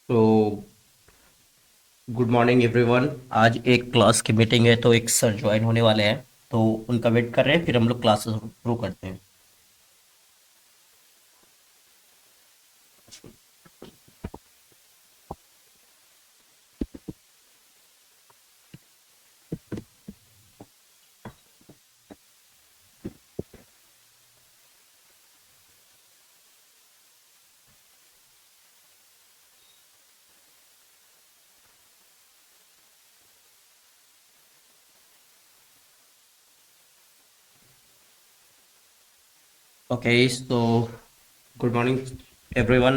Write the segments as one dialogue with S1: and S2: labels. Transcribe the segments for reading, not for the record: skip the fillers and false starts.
S1: तो good morning everyone. आज एक क्लास की मीटिंग है तो एक सर ज्वाइन होने वाले हैं, तो उनका वेट कर रहे हैं, फिर हम लोग क्लासेस शुरू करते हैं। ओके, तो गुड मॉर्निंग एवरीवन।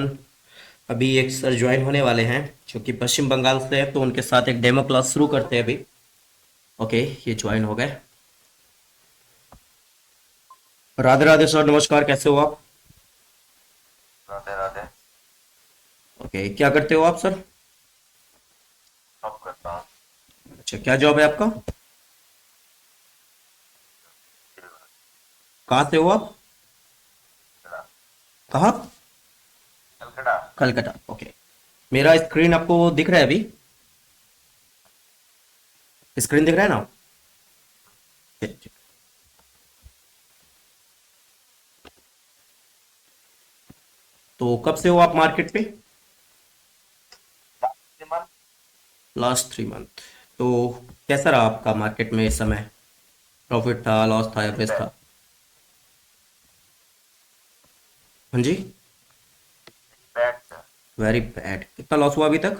S1: अभी एक सर ज्वाइन होने वाले हैं जो कि पश्चिम बंगाल से है, तो उनके साथ एक डेमो क्लास शुरू करते हैं अभी। ओके, ये ज्वाइन हो गए। राधे राधे सर, नमस्कार, कैसे हो आप?
S2: राधे राधे।
S1: ओके, क्या करते हो आप सर?
S2: सब करता हूँ।
S1: अच्छा, क्या जॉब है आपका? कहाँ से हो आप?
S2: कलकड़ा।
S1: कहाँ?
S2: कलकड़ा।
S1: कलकत्ता। ओके। मेरा स्क्रीन आपको दिख रहा है अभी? स्क्रीन दिख रहा है ना? ठीक ठीक। तो कब से हो आप मार्केट पे?
S2: मन।
S1: Last 3 month. तो कैसा रहा आपका मार्केट में इस समय? प्रॉफिट था, लॉस था,
S2: वेरी
S1: एवरेज
S2: बैड।
S1: था? हाँ जी।
S2: Bad sir.
S1: Very bad. कितना लॉस हुआ अभी तक?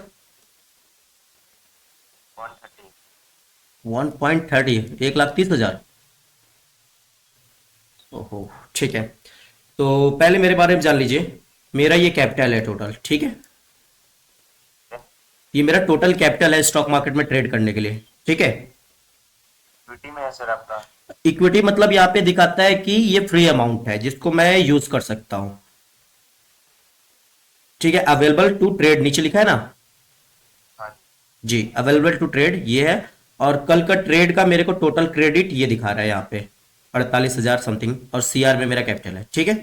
S2: 130।
S1: 1.30, 1,30,000। ओहो, ठीक है। तो पहले मेरे बारे में जान लीजिए। मेरा ये कैपिटल है टोटल, ठीक है? ये मेरा टोटल कैपिटल है स्टॉक मार्केट में ट्रेड करने के लिए, ठीक है?
S2: इक्विटी में है सर आपका।
S1: इक्विटी मतलब यहाँ पे दिखाता है कि ये फ्री अमाउंट है जिसको मैं यूज कर सकता हूँ। ठीक है, अवेलेबल टू ट्रेड नीचे लिखा है ना?
S2: हाँ जी।
S1: जी, अवेलेबल टू ट्रेड ये है। और कल का ट्रेड का मेरे को टोटल क्रेडिट ये दिखा रहा है यहाँ पे, 48,000 समथिंग, और सीआर में मेरा कैपिटल है, ठीक है?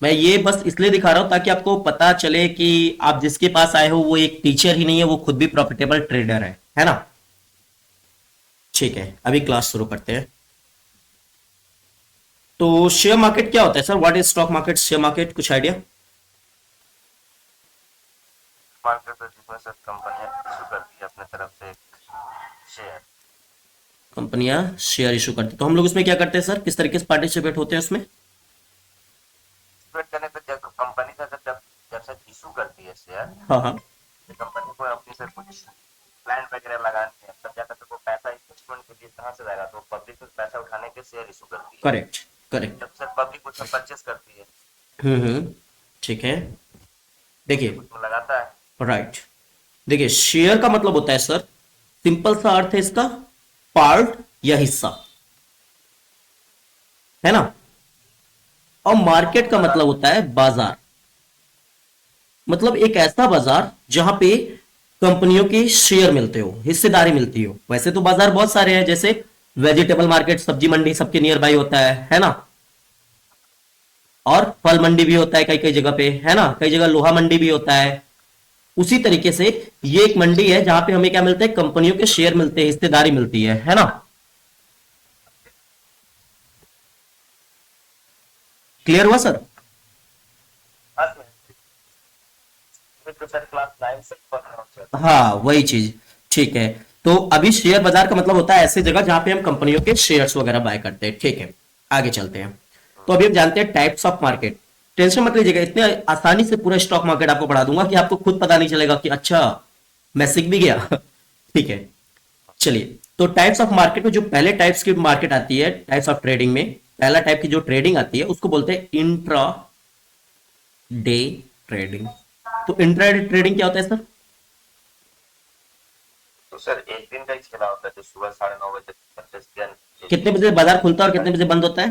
S1: मैं ये बस इसलिए दिखा रहा हूं ताकि आपको पता चले कि आप जिसके पास आए हो वो एक टीचर ही नहीं है, वो खुद भी प्रॉफिटेबल ट्रेडर है ना? ठीक है, अभी क्लास शुरू करते हैं। तो शेयर मार्केट क्या होता है sir? What is stock market, share market, कुछ आइडिया?
S2: मार्केट है जिसमें सर कंपनियां इशू करती है अपने तरफ से शेयर।
S1: कंपनियां शेयर इशू करती हैं, तो हम लोग उसमें क्या करते हैं सर? किस तरीके से पार्टिसिपेट होते हैं उसमें?
S2: ट्रेड करने पे जब कंपनी का जब जब सर इशू करती है शेयर,
S1: हाँ हाँ।
S2: तो कंपनी को अपनी सर कुछ प्लान वगैरह लगानी है, तब जाकर तो वो पैसा इन्वेस्टमेंट के लिए कहाँ से लाएगा, तो पब्लिक से पैसा उठाने के शेयर इशू करती है।
S1: करेक्ट। करेक्ट।
S2: जब सर पब्लिक उसमें परचेस करती है
S1: हम्म। ठीक है। देखिए।
S2: उसमें लगाता है।
S1: राइट। देखिए, शेयर का मतलब होता है सर, सिंपल सा अर्थ है इसका, पार्ट या हिस्सा, है ना? और मार्केट का मतलब होता है बाजार। मतलब एक ऐसा बाजार जहां पे कंपनियों के शेयर मिलते हो, हिस्सेदारी मिलती हो। वैसे तो बाजार बहुत सारे हैं, जैसे वेजिटेबल मार्केट, सब्जी मंडी सबके नियर बाई होता है ना? और फल मंडी भी होता है कई कई जगह पे, है ना? कई जगह लोहा मंडी भी होता है। उसी तरीके से ये एक मंडी है जहां पे हमें क्या मिलता है? कंपनियों के शेयर मिलते हैं, हिस्सेदारी मिलती है ना? क्लियर हुआ सर?
S2: हाँ सर। तो सर क्लास 9 से पढ़ रहा हूँ सर।
S1: हाँ, वही चीज। ठीक है। तो अभी शेयर बाजार का मतलब होता है ऐसी जगह जहां पे हम कंपनियों के शेयर्स वगैरह बाय करते हैं, ठीक है? आगे चलते हैं। तो अभी हम जानते हैं टाइप्स ऑफ मार्केट। टेंशन मत लीजिएगा, इतने आसानी से पूरा स्टॉक मार्केट आपको पढ़ा दूंगा कि आपको खुद पता नहीं चलेगा कि अच्छा, मैं सीख भी गया। ठीक है। चलिए, तो टाइप्स ऑफ मार्केट में जो पहले टाइप्स की मार्केट आती है, टाइप्स ऑफ ट्रेडिंग में पहला टाइप की जो ट्रेडिंग आती है उसको बोलते हैं इंट्रा डे ट्रेडिंग। तो इंट्रा डे ट्रेडिंग क्या होता है सर?
S2: तो सर एक दिन का ही खेला होता है, जो सुबह 9:30 बजे परचेस किया,
S1: कितने
S2: एग्जीक्यूट
S1: बजे
S2: किया,
S1: बाजार खुलता है और
S2: बाय।
S1: कितने बजे बंद होता है?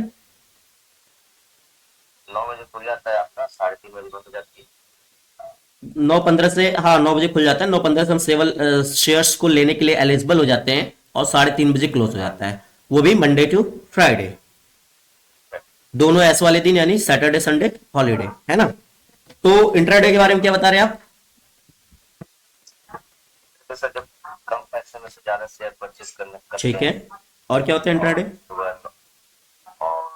S2: 9 बजे खुल जाता है आपका, 3:30 बजे बंद हो जाती है।
S1: 9:15 से, हाँ, 9 बजे खुल जाता है। 9:15 से हम सेवल शेयर्स को लेने के लिए एलिजिबल हो जाते हैं, और 3:30 बजे क्लोज हो
S2: हाँ
S1: जाता है। वो भी मंडे टू फ्राइडे,
S2: जी।
S1: दोनों ऐस वाले दिन, यानी सैटरडे संडे हॉलीडे, है ना? तो इंट्राडे के बारे में क्या बता रहे हैं आप?
S2: तो सर जब कम पैसे में से ज्यादा शेयर परचेज करने करते
S1: ठीक है,
S2: हैं
S1: और क्या होता है इंट्राडे?
S2: और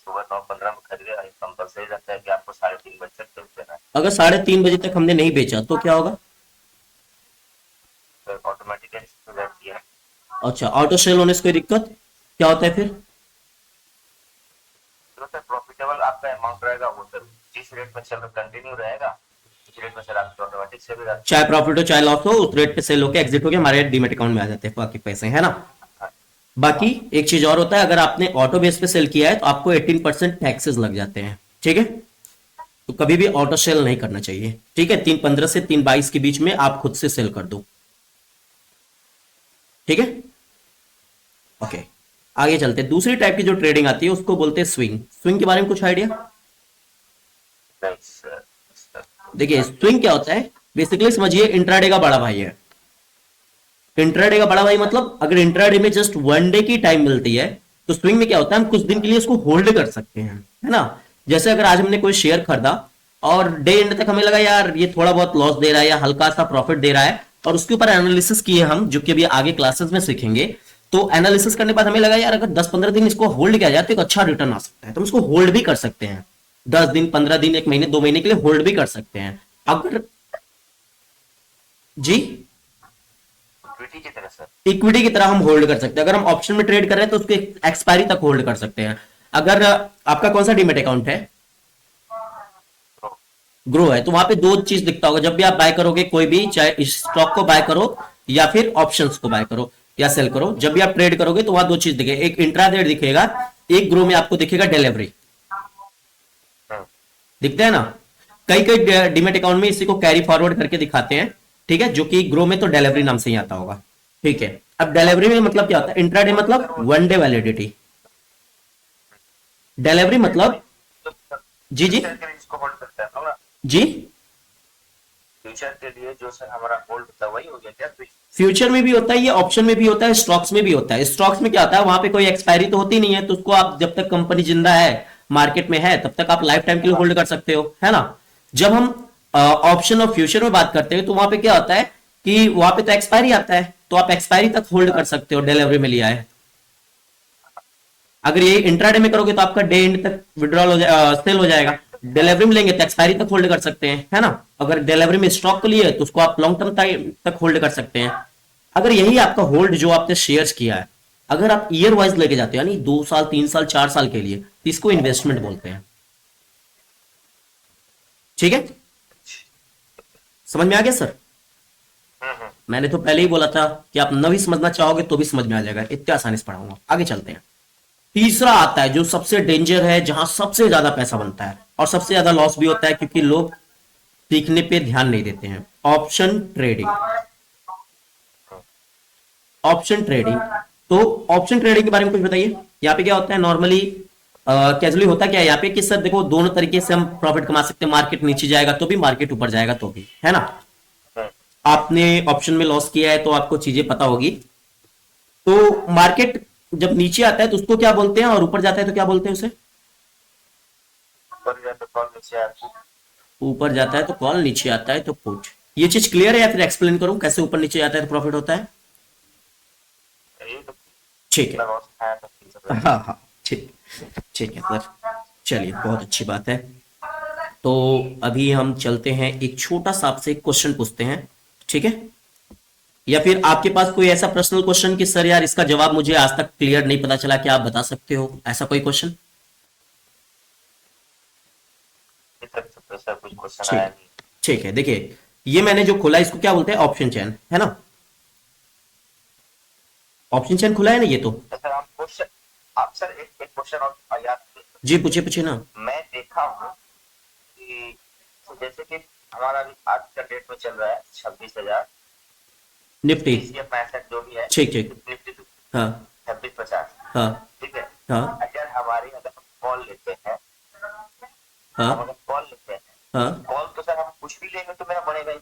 S2: सुबह 9:15 में खरीदे, कंपलसरी रहता है कि आपको 3:30 बजे तक बेच देना है।
S1: अगर 3:30 बजे तक हमने नहीं बेचा तो क्या होगा?
S2: तो ऑटोमेटिकली हो जाती है।
S1: अच्छा, ऑटो सेल होने से कोई दिक्कत क्या होता है फिर?
S2: तो सर प्रॉफिटेबल आपका अमाउंट रहेगा वो सर जिस रेट में चल रहा कंटिन्यू रहेगा, उस रेट में सर आपकी ऑटोमेटिक से भी रहती
S1: चाहे प्रॉफिट हो चाहे लॉस हो, उस रेट पे सेल होकर एग्जिट होकर हमारे डीमेट अकाउंट में आ जाते हैं बाकी पैसे, है ना?
S2: है।
S1: बाकी एक चीज और होता है, अगर आपने ऑटो बेस पे सेल किया है तो आपको 18% टैक्सेस लग जाते हैं, ठीक है? तो कभी भी ऑटो सेल नहीं करना चाहिए, ठीक है? 3:15 से 3:22 के बीच में आप खुद से सेल कर दो, ठीक है? ओके, आगे चलते हैं। दूसरी टाइप की जो ट्रेडिंग आती है उसको बोलते हैं स्विंग। स्विंग के बारे में कुछ आइडिया?
S2: नहीं सर, सर
S1: देखिए स्विंग क्या होता है, बेसिकली समझिए इंट्राडे का बड़ा भाई है। इंट्राडे का बड़ा भाई मतलब अगर इंट्राडे में जस्ट 1 डे की टाइम मिलती है तो स्विंग में क्या होता है, हम कुछ दिन के लिए इसको होल्ड कर सकते हैं, है ना? जैसे अगर आज हमने कोई शेयर खरीदा और डे एंड तक हमें लगा यार ये थोड़ा बहुत लॉस दे रहा है या हल्का सा प्रॉफिट दे रहा है, और उसके ऊपर एनालिसिस किए हम, जो कि अभी आगे क्लासेस में सीखेंगे। तो एनालिसिस करने के बाद हमें लगा यार अगर 10-15 दिन इसको होल्ड किया जाए तो एक अच्छा रिटर्न आ सकता है, तो हम इसको होल्ड भी कर सकते हैं। 10 दिन, 15 दिन, 1 महीने, 2 महीने के लिए होल्ड भी कर सकते हैं अगर। जी,
S2: इक्विटी की तरह सर।
S1: इक्विटी की तरह हम होल्ड कर सकते हैं। अगर हम ऑप्शन में ट्रेड कर रहे हैं तो उसको एक्सपायरी तक होल्ड कर सकते हैं। अगर आपका कौन सा डीमेट अकाउंट है?
S2: तो
S1: ग्रो है, तो वहां पे दो चीज दिखता होगा जब भी आप बाय करोगे कोई भी, चाहे इस स्टॉक को बाय करो या फिर ऑप्शंस को बाय करो या सेल करो, जब भी आप ट्रेड करोगे तो वहां दो चीज दिखेगा, एक इंट्राडे दिखेगा, एक ग्रो में आपको दिखेगा डिलीवरी।
S2: हम्म,
S1: दिखता है ना? कई कई डीमेट अकाउंट में इसी को कैरी फॉरवर्ड करके दिखाते हैं, ठीक है? जो कि ग्रो में तो डिलीवरी नाम से ही आता होगा, ठीक है? अब डिलीवरी में मतलब क्या होता है? इंट्राडे मतलब 1 डे वैलिडिटी, डिलीवरी मतलब।
S2: तो सर
S1: जी जी
S2: फ्यूचर के लिए इसको होल्ड करते हैं ना।
S1: जी।
S2: फ्यूचर के लिए जो सर हमारा होल्ड होता है वही हो गया क्या फिर?
S1: फ्यूचर में भी होता है ये, ऑप्शन में भी होता है, स्टॉक्स में भी होता है। स्टॉक्स में क्या होता है, वहां पे कोई एक्सपायरी तो होती नहीं है, तो उसको आप जब तक कंपनी जिंदा है, मार्केट में है, तब तक आप लाइफ टाइम के लिए होल्ड कर सकते हो, है ना? जब हम ऑप्शन और फ्यूचर में बात करते हैं तो वहां पे क्या होता है कि वहां पे तो एक्सपायरी आता है, तो आप एक्सपायरी तक होल्ड कर सकते हो, डिलीवरी में लिया है। अगर ये इंट्राडे में करोगे तो आपका डे एंड तक विड्रॉल हो जाए, सेल हो जाएगा। डिलीवरी में लेंगे तो एक्सपायरी तक होल्ड कर सकते हैं, है ना? अगर डिलीवरी में स्टॉक को लिए तो उसको आप लॉन्ग टर्म तक होल्ड कर सकते हैं। अगर यही आपका होल्ड जो आपने शेयर्स किया है, अगर आप ईयर वाइज लेके जाते हो यानी 2 साल, 3 साल, 4 साल के लिए, तो इसको इन्वेस्टमेंट बोलते हैं, ठीक है? समझ में आ गया सर?
S2: हम्म।
S1: मैंने तो पहले ही बोला था कि आप न भी समझना चाहोगे तो भी समझ में आ जाएगा, इतने आसानी से पढ़ाऊंगा। आगे चलते हैं। तीसरा आता है जो सबसे डेंजर है, जहां सबसे ज्यादा पैसा बनता है और सबसे ज्यादा लॉस भी होता है, क्योंकि लोग सीखने पे ध्यान नहीं देते हैं। Option trading. ऑप्शन ट्रेडिंग, तो ऑप्शन ट्रेडिंग के बारे में कुछ बताइए। यहाँ पे क्या होता है नॉर्मली, कैजुअली होता क्या है यहाँ पे कि सर देखो दोनों तरीके से हम प्रॉफिट कमा सकते हैं, मार्केट नीचे जाएगा तो भी, मार्केट ऊपर जाएगा तो भी, है ना?
S2: हम्म,
S1: आपने ऑप्शन में लॉस किया है तो आपको चीजें पता होगी। तो मार्केट जब नीचे आता है तो उसको क्या बोलते हैं, और ऊपर जाता है तो क्या बोलते हैं उसे?
S2: ऊपर गया तो कॉल नीचे आती है।
S1: ऊपर जाता है तो कॉल, नीचे आता है तो पुट। ये चीज क्लियर है या फिर एक्सप्लेन करूं कैसे ऊपर नीचे जाता है तो प्रॉफिट होता है?
S2: यही तो
S1: ठीक है,
S2: इतना लॉस खाया था 30 हजार।
S1: हाँ हाँ, ठीक, ठीक है सर, चलिए बहुत अच्छी बात है। तो अभी हम चलते हैं, एक छोटा सा आपसे क्वेश्चन पूछते हैं, ठीक है? या फिर आपके पास कोई ऐसा पर्सनल क्वेश्चन कि सर यार इसका जवाब मुझे आज तक क्लियर नहीं पता चला, क्या आप बता सकते हो, ऐसा कोई क्वेश्चन?
S2: अभी तक तो सर कुछ क्वेश्चन आया
S1: ठीक,
S2: नहीं।
S1: ठीक है। देखिए ये मैंने जो खोला इसको क्या बोलते हैं, ऑप्शन चेन, है ना? ऑप्शन चेन खुला है ना ये तो।
S2: तो सर आप क्वेश्चन, आप सर एक एक क्वेश्चन और याद करें।
S1: जी पूछिए पूछिए ना।
S2: मैं देखा हूँ कि तो जैसे कि हमारा अभी आज का डेट में चल रहा है 26,000,
S1: निफ्टी।
S2: 30 या 65 जो भी है।
S1: ठीक ठीक।
S2: निफ्टी तो
S1: हाँ
S2: 26,50।
S1: हाँ
S2: ठीक है।
S1: हाँ
S2: अगर हम कॉल लेते हैं, हम
S1: हाँ
S2: अगर कॉल लेते हैं,
S1: हाँ,
S2: कॉल तो सर हम कुछ भी लेंगे तो मेरा बढ़ेगा ही।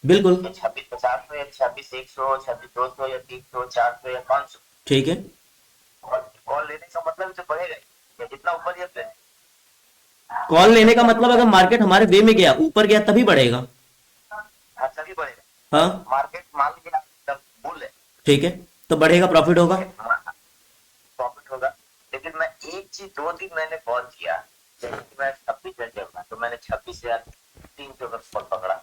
S1: बिल्कुल।
S2: या 26,50 में, या 26,100, 26,200, या 300, 400 या 500।
S1: ठीक है।
S2: कॉल कॉल लेने का मतलब तो बढ़ेगा ही, या जितना ऊपर जाते हैं।
S1: कॉल लेने का मतलब अगर मार्केट हमारे वे में गया, ऊपर गया तभी बढ़ेगा।
S2: हाँ तभी बढ़ेगा।
S1: हाँ
S2: मार्केट मान लीजिए एकदम बुल है,
S1: ठीक है, तो बढ़ेगा, प्रॉफिट होगा।
S2: प्रॉफिट होगा। लेकिन मैं एक चीज 2 दिन मैंने गौर किया, जैसे कि मैं 26,000 चल रहा तो मैंने 26,300 का कॉल पकड़ा।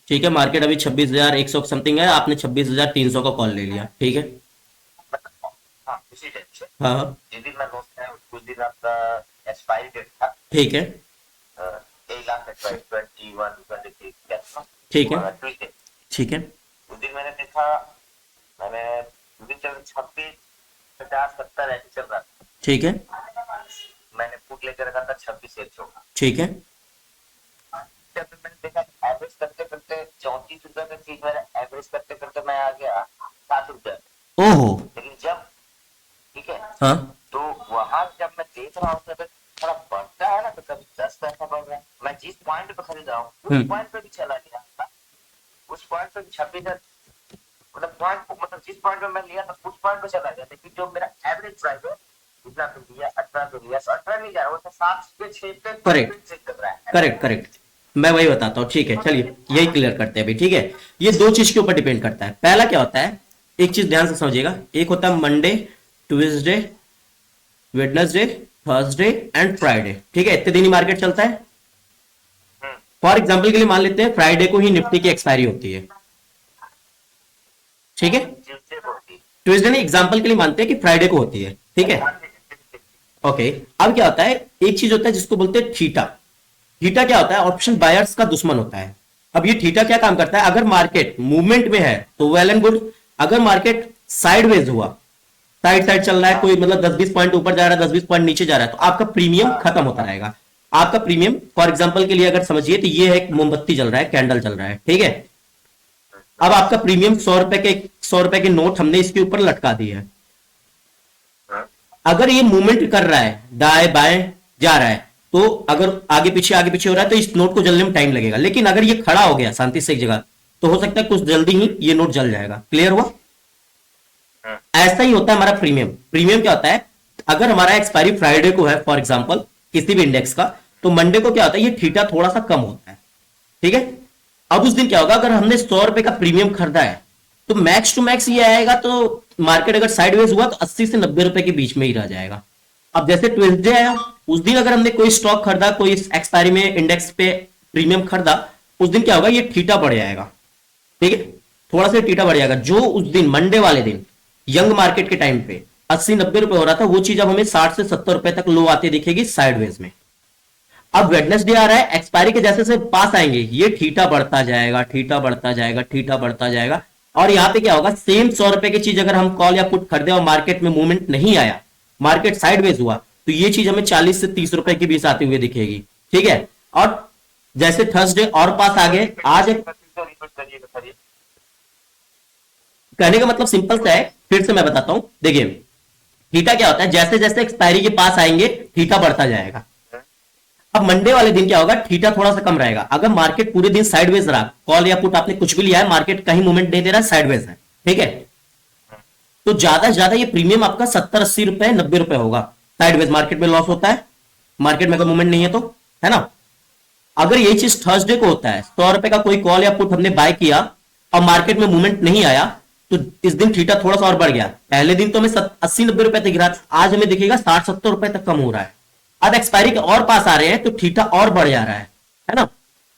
S1: ठीक है, मार्केट अभी 26,100 समथिंग है, आपने 26,300 का कॉल ले लिया, ठीक है।
S2: मतलब हाँ उसी टाइप से
S1: हाँ हाँ,
S2: जिस दिन मैं लॉस है उस दिन आपका एक्सपायरी डेट था,
S1: ठीक है।
S2: 1 लाख एक्सपायरी 21, 23 क्या था,
S1: ठीक है।
S2: ट्यूजडे।
S1: ठीक है।
S2: उस दिन मैंने देखा, मैंने उस दिन चल 26, 50, 70 ऐसे चल रहा था।
S1: ठीक है।
S2: मैंने पुट लेकर रखा था 26,100 का।
S1: ठीक है।
S2: जब मैंने देखा एवरेज करते करते 34 रुपए का चीज मेरा एवरेज करते करते मैं आ गया 7 रुपए।
S1: ओहो।
S2: लेकिन जब ठीक है
S1: हाँ।
S2: तो वहां जब मैं देख रहा हूँ तो थोड़ा बढ़ता है ना, तो कभी 10 पैसा बढ़ रहा है। मैं जिस पॉइंट पे खरीद रहा हूँ उस पॉइंट पे भी चला गया, उस पॉइंट पे भी 26, मतलब पॉइंट मतलब जिस पॉइंट पे मैं लिया था उस पॉइंट पे चला गया। लेकिन जो मेरा एवरेज प्राइस है जितना पे लिया 18 पे लिया, 18 नहीं जा रहा, वो 7 पे 6 पे
S1: करेक्ट
S2: चेक कर रहा है।
S1: Correct correct. मैं वही बताता हूँ, ठीक है, चलिए यही क्लियर करते हैं अभी, ठीक है। ये दो चीज के ऊपर डिपेंड करता है। पहला क्या होता है, एक चीज ध्यान से समझिएगा, एक होता है Monday, Tuesday, Wednesday, Thursday and Friday, ठीक है, इतने दिन ही मार्केट चलता है। फॉर एग्जाम्पल के लिए मान लेते हैं फ्राइडे को ही निफ्टी की एक्सपायरी होती है, ठीक है।
S2: ट्यूसडे को होती है।
S1: ट्यूसडे नहीं, एग्जाम्पल के लिए मानते हैं कि फ्राइडे को होती है, ठीक है। ओके, अब क्या होता है, एक चीज होता है जिसको बोलते हैं थीटा। थीटा क्या होता है, ऑप्शन बायर्स का दुश्मन होता है। अब ये थीटा क्या काम करता है, अगर मार्केट मूवमेंट में है तो वेल एंड गुड, अगर मार्केट साइडवेज हुआ, साइड साइड चल रहा है, कोई मतलब 10-20 पॉइंट ऊपर जा रहा है, 10-20 पॉइंट नीचे जा रहा है, तो आपका प्रीमियम खत्म होता रहेगा। आपका प्रीमियम फॉर एग्जांपल के लिए अगर समझिए तो ये है, एक मोमबत्ती जल रहा है, कैंडल चल रहा है, ठीक है। अब आपका प्रीमियम 100 रुपए के नोट हमने इसके ऊपर लटका दिया है। अगर ये मूवमेंट कर रहा है, दाएं बाएं जा रहा है, तो अगर आगे पीछे हो रहा है तो इस नोट को जलने में टाइम लगेगा। लेकिन अगर ये खड़ा हो गया शांति से एक जगह, तो हो सकता है कुछ जल्दी ही ये नोट जल जाएगा। क्लियर हुआ? ऐसा ही होता है हमारा प्रीमियम। प्रीमियम क्या होता है, अगर हमारा एक्सपायरी फ्राइडे को है फॉर एग्जांपल किसी भी इंडेक्स का, तो मंडे को क्या होता है, ये थीटा थोड़ा सा कम होता है, ठीक है। अब उस दिन क्या होगा, अगर हमने 100 रुपए का प्रीमियम खरीदा है तो मैक्स टू मैक्स ये आएगा, तो मार्केट अगर साइडवेज हुआ तो 80 से 90 रुपए के बीच में ही रह जाएगा। अब जैसे ट्यूसडे आया, उस दिन अगर हमने कोई स्टॉक खरीदा, कोई एक्सपायरी में इंडेक्स पे प्रीमियम खरीदा, उस दिन क्या होगा, ये थीटा बढ़ जाएगा, ठीक है, थोड़ा सा थीटा बढ़ जाएगा। जो उस दिन मंडे वाले दिन यंग मार्केट के टाइम पे 80-90 रुपए हो रहा था, वो चीज अब हमें 60 से 70 रुपए तक लो आती दिखेगी साइडवेज में। अब वेडनेसडे आ रहा है, एक्सपायरी के जैसे से पास आएंगे, ये थीटा बढ़ता जाएगा, थीटा बढ़ता जाएगा, थीटा बढ़ता जाएगा। और यहां पे क्या होगा, सेम 100 रुपए की चीज अगर हम कॉल या पुट खरीदे और मार्केट में मूवमेंट नहीं आया, मार्केट साइडवेज हुआ, तो ये चीज हमें 40 से 30 रुपए के बीच आती हुई दिखेगी, ठीक है। और जैसे थर्सडे और पास आ गए, आज एक कहने का मतलब सिंपल सा है, फिर से मैं बताता हूं, देखिए थीटा क्या होता है, जैसे जैसे एक्सपायरी के पास आएंगे थीटा बढ़ता जाएगा। अब मंडे वाले दिन क्या होगा, थीटा थोड़ा सा कम रहेगा। अगर मार्केट पूरे दिन साइडवेज रहा, कॉल या पुट आपने कुछ भी लिया है, मार्केट कहीं मूवमेंट नहीं दे रहा है, साइडवेज है, ठीक है, तो ज्यादा से ज्यादा ये प्रीमियम आपका 70-80 रुपए 90 रुपए होगा। साइडवेज मार्केट में लॉस होता है, मार्केट में अगर मूवमेंट नहीं है तो, है ना। अगर ये चीज थर्सडे को होता है, 100 रुपए का कोई कॉल या पुट हमने बाय किया और मार्केट में मूवमेंट नहीं आया, तो इस दिन थीटा थोड़ा सा और बढ़ गया। पहले दिन तो हमें 80-90 रुपए तक गिरा, आज हमें दिखेगा 60-70 रुपए तक कम हो रहा है। अब एक्सपायरी के और पास आ रहे हैं तो थीटा और बढ़ जा रहा है ना।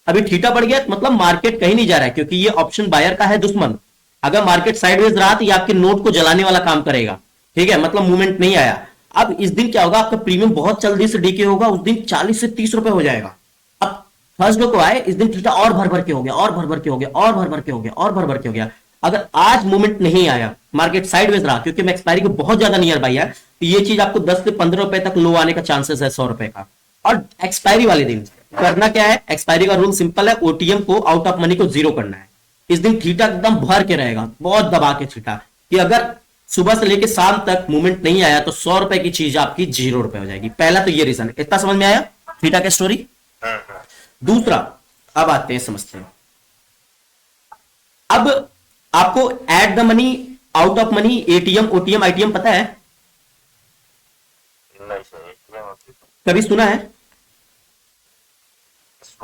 S1: अभी थीटा बढ़ गया मतलब मार्केट कहीं नहीं जा रहा है, क्योंकि ये ऑप्शन बायर का है दुश्मन। अगर मार्केट साइडवेज रहा तो ये आपके नोट को जलाने वाला काम करेगा, ठीक है, मतलब मूवमेंट नहीं आया। अब इस दिन क्या होगा, आपका प्रीमियम बहुत जल्दी से डीके होगा, उस दिन 40 से 30 रुपए हो जाएगा। अब थर्सडे को आए, इस दिन थीटा और भर भर के हो गया, और भर भर के हो गया, और भर भर के हो गया, और भर भर के हो गया। अगर आज मूवमेंट नहीं आया, मार्केट साइडवेज रहा, क्योंकि मैं एक्सपायरी को बहुत ज्यादा नियर बाई है, तो ये चीज आपको 10 से 15 रुपए तक लो आने का चांसेस है 100 रुपए का। और एक्सपायरी वाले दिन करना क्या है, एक्सपायरी का रूल सिंपल है, ओटीएम को, आउट ऑफ मनी को जीरो करना है। इस दिन थीटा एकदम भर के रहेगा, बहुत दबा के थीटा, कि अगर सुबह से लेकर शाम तक मूवमेंट नहीं आया तो 100 रुपए की चीज आपकी 0 रुपए हो जाएगी। पहला तो ये रीजन है, इतना समझ में आया थीटा की स्टोरी। दूसरा, अब आते हैं समझते हैं। अब आपको at the money, out of money, ATM, OTM, ITM पता है, कभी सुना है?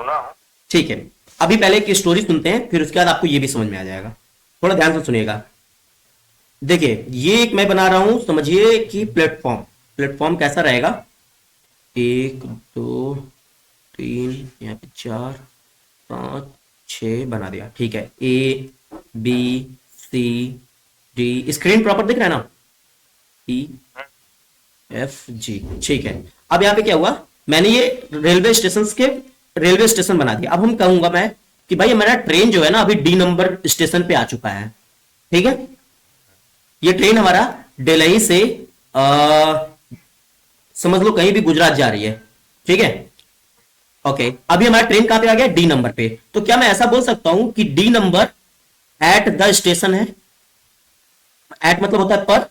S2: सुना हूँ।
S1: ठीक है, अभी पहले एक स्टोरी सुनते हैं, फिर उसके बाद आपको ये भी समझ में आ जाएगा। थोड़ा ध्यान से सुनिएगा। देखिए, ये एक मैं बना रहा हूं, समझिए कि प्लेटफॉर्म। प्लेटफॉर्म कैसा रहेगा? एक, दो, तीन, यहाँ पे चार, पाँच, छ बना दिया। ठीक है, ए, बी, सी, डी। स्क्रीन प्रॉपर दिख रहा है ना? ई, एफ, जी। ठीक है, अब यहाँ पे क्या हुआ, मैंने ये रेलवे स्टेशन के रेलवे स्टेशन बना दिया। अब हम कहूंगा मैं कि भाई हमारा ट्रेन जो है ना, अभी डी नंबर स्टेशन पे आ चुका है। ठीक है, ये ट्रेन हमारा दिल्ली से आ, समझ लो कहीं भी गुजरात जा रही है। ठीक है, ओके। अभी हमारा ट्रेन कहां पे आ गया? डी नंबर पे। तो क्या मैं ऐसा बोल सकता हूं कि D number eight the station है? एट मतलब होता है पर,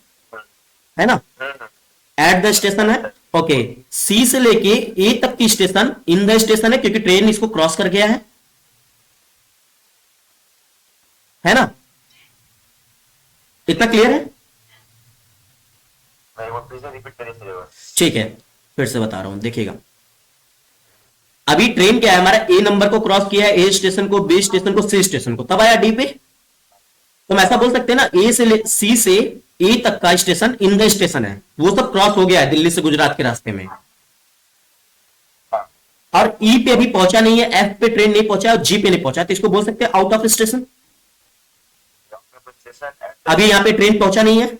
S1: है ना? एट द स्टेशन है। ओके, सी से लेके ए तक की स्टेशन इन द स्टेशन है, क्योंकि ट्रेन इसको क्रॉस कर गया है ना? इतना क्लियर है?
S2: नहीं, वो फिर से रिपीट करिए फिर एक बार।
S1: ठीक है, फिर से बता रहा हूं, देखिएगा। अभी ट्रेन क्या है, हमारा ए नंबर को क्रॉस किया है, ए स्टेशन को, बी स्टेशन को, सी स्टेशन को, तब आया डी पे। तो हम ऐसा बोल सकते हैं ना, ए से सी से ए तक का स्टेशन इन द स्टेशन है, वो सब क्रॉस हो गया है दिल्ली से गुजरात के रास्ते में।
S2: हाँ,
S1: और ई पे अभी पहुंचा नहीं है, एफ पे ट्रेन नहीं पहुंचा, और जी पे नहीं पहुंचा, तो इसको बोल सकते हैं out of station.
S2: Doctor station
S1: अभी यहां पे ट्रेन पहुंचा नहीं है, तो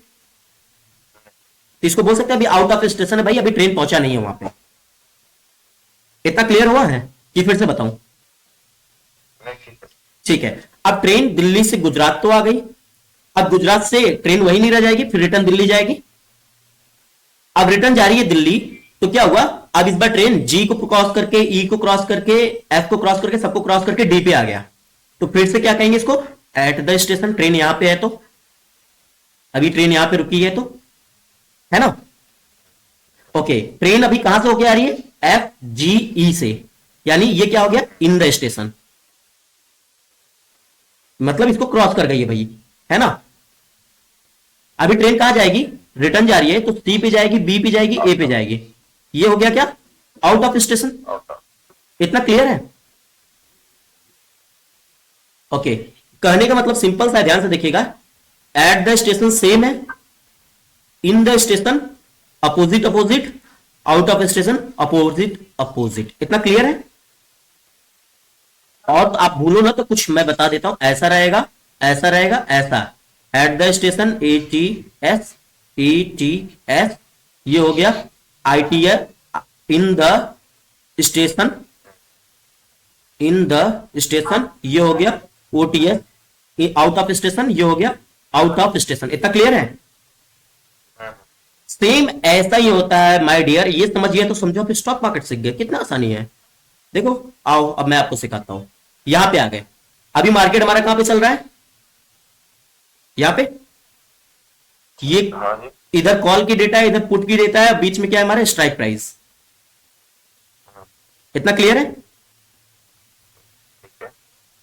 S1: इसको बोल सकते हैं अभी आउट ऑफ स्टेशन है, भाई अभी ट्रेन पहुंचा नहीं है वहां पे। इतना क्लियर हुआ है कि फिर से बताऊं?
S2: नहीं, ठीक है।
S1: ठीक है, अब ट्रेन दिल्ली से गुजरात तो आ गई। अब गुजरात से ट्रेन वहीं नहीं रह जाएगी, फिर रिटर्न दिल्ली जाएगी। अब रिटर्न जा रही है दिल्ली, तो क्या हुआ, अब इस बार ट्रेन जी को क्रॉस करके, ई को क्रॉस करके, एफ को क्रॉस करके, सबको क्रॉस करके डी पे आ गया। तो फिर से क्या कहेंगे इसको? Eight the station. ट्रेन यहां पे है, तो अभी ट्रेन यहां पे रुकी है, तो है ना? ओके, ट्रेन अभी कहां से होके आ रही है? एफ जी ई से, यानी ये क्या हो गया? इन द स्टेशन, मतलब इसको क्रॉस कर गई है भाई, है ना? अभी ट्रेन कहां जाएगी? रिटर्न जा रही है, तो सी पे जाएगी, बी पे जाएगी, ए पे जाएगी। ये हो गया क्या? Out of station.
S2: Out of.
S1: इतना क्लियर है? ओके, कहने का मतलब सिंपल सा है, ध्यान से देखिएगा। एट द स्टेशन सेम है, इन the station opposite opposite, out of station opposite opposite. इतना क्लियर है? और आप भूलो ना तो कुछ मैं बता देता हूं, ऐसा रहेगा, ऐसा रहेगा, ऐसा। At the station A T S, E T S, ये हो गया I T S. In the station, in the station, ये हो गया O T S. Out of station, ये हो गया आउट ऑफ स्टेशन। इतना क्लियर है? सेम ऐसा ही होता है माय डियर, ये समझिए तो समझो आप स्टॉक मार्केट सीख गए, कितना आसानी है। देखो, आओ अब मैं आपको सिखाता हूं। यहां पे आ गए, अभी मार्केट हमारा कहां पे चल रहा है? यहां पे। ये
S2: हाँ जी।
S1: इधर कॉल की डेटा है, इधर पुट की डेटा है, बीच में क्या है हमारा? Strike price. इतना क्लियर है?
S2: ठीक है।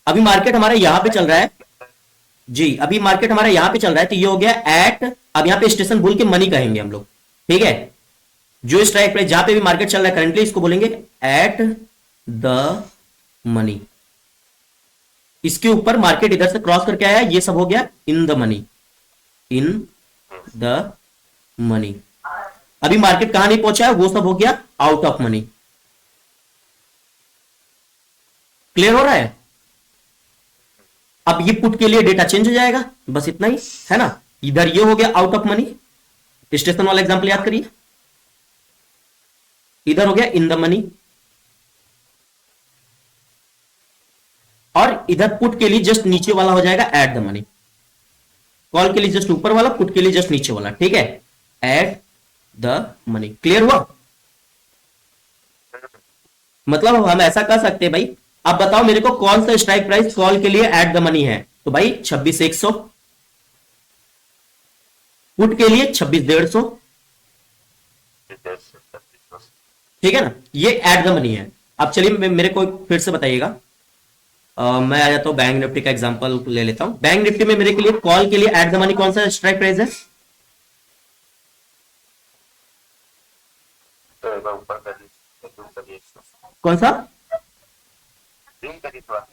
S1: अभी मार्केट हमारा यहां पे चल रहा है जी, अभी मार्केट हमारा यहां पे चल रहा है, तो ये हो गया एट, अब यहां पे स्टेशन भूल के मनी कहेंगे हम लोग। ठीक है, जो स्ट्राइक प्राइस जहां पे भी मार्केट चल रहा है करंटली, इसको बोलेंगे एट द मनी। इसके ऊपर मार्केट इधर से क्रॉस करके आया, ये सब हो गया in the money, in the money. अभी मार्केट कहां नहीं पहुंचा है, वो सब हो गया आउट ऑफ मनी। क्लियर हो रहा है? अब ये पुट के लिए डेटा चेंज हो जाएगा, बस इतना ही है ना। इधर ये हो गया आउट ऑफ मनी, स्टेशन वाला एग्जांपल याद करिए। इधर हो गया इन द मनी, और इधर पुट के लिए जस्ट नीचे वाला हो जाएगा एट द मनी। कॉल के लिए जस्ट ऊपर वाला, पुट के लिए जस्ट नीचे वाला। ठीक है, एट द मनी। क्लियर हुआ? मतलब हम ऐसा कर सकते हैं भाई, आप बताओ मेरे को कौन सा स्ट्राइक प्राइस कॉल के लिए एट द मनी है? तो भाई 26,100, पुट के लिए 26,150। ठीक है ना, ये एट द मनी है। अब चलिए मेरे को फिर से बताइएगा। मैं आ जाता हूं, बैंक निफ्टी का एग्जांपल ले लेता हूं। बैंक निफ्टी में मेरे के लिए कॉल के लिए एट द मनी कौन सा स्ट्राइक प्राइस है?
S2: तो एक बार ऊपर कर लीजिए, ऊपर करिए।
S1: कौन सा?
S2: जूम करिए थोड़ा।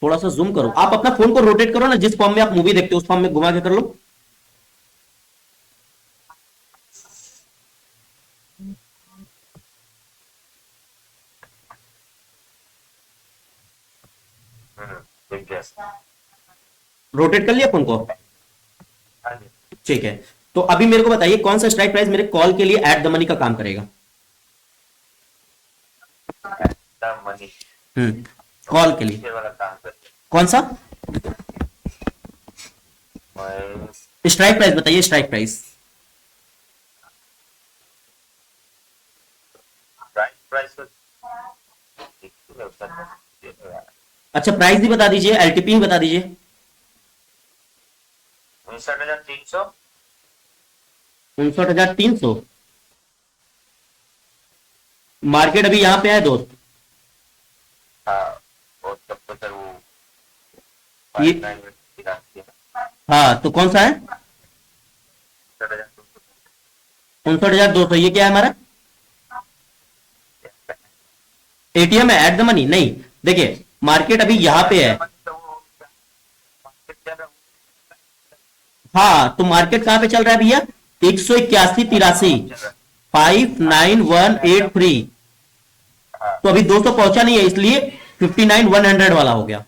S1: थोड़ा सा जूम करो, आप अपना फोन को रोटेट करो ना, जिस फॉर्म में आप मूवी देखते हो उस फॉर्म में घुमा के कर लो।
S2: ठीक है।
S1: रोटेट कर लिया फोन को?
S2: हाँ जी।
S1: ठीक है। तो अभी मेरे को बताइए कौन सा स्ट्राइक प्राइस मेरे कॉल के लिए एट द मनी का काम करेगा?
S2: मनी
S1: कॉल के लिए
S2: ये वाला काम करते
S1: कौन सा
S2: हैं।
S1: स्ट्राइक प्राइस बताइए, स्ट्राइक प्राइस।
S2: प्राइस प्राइस तो
S1: अच्छा प्राइस भी बता दीजिए, एलटीपी भी बता दीजिए।
S2: 59,300।
S1: 59,300। मार्केट अभी यहाँ पे है दोस्त।
S2: हाँ, और तब तो सर वो
S1: ये
S2: 59 की राशि है।
S1: हाँ तो कौन सा है?
S2: 59,200।
S1: 59,200। ये क्या है हमारा? एटीएम है एट द मनी? नहीं, देखिए मार्केट अभी यहाँ पे है।
S2: तो वो मार्केट चल रहा है,
S1: हाँ तो मार्केट कहाँ पे चल रहा है भैया? 181,83,
S2: चल रहा है।
S1: 59183।
S2: हाँ,
S1: तो अभी 200 पहुंचा नहीं है, इसलिए 59,100 वाला हो गया।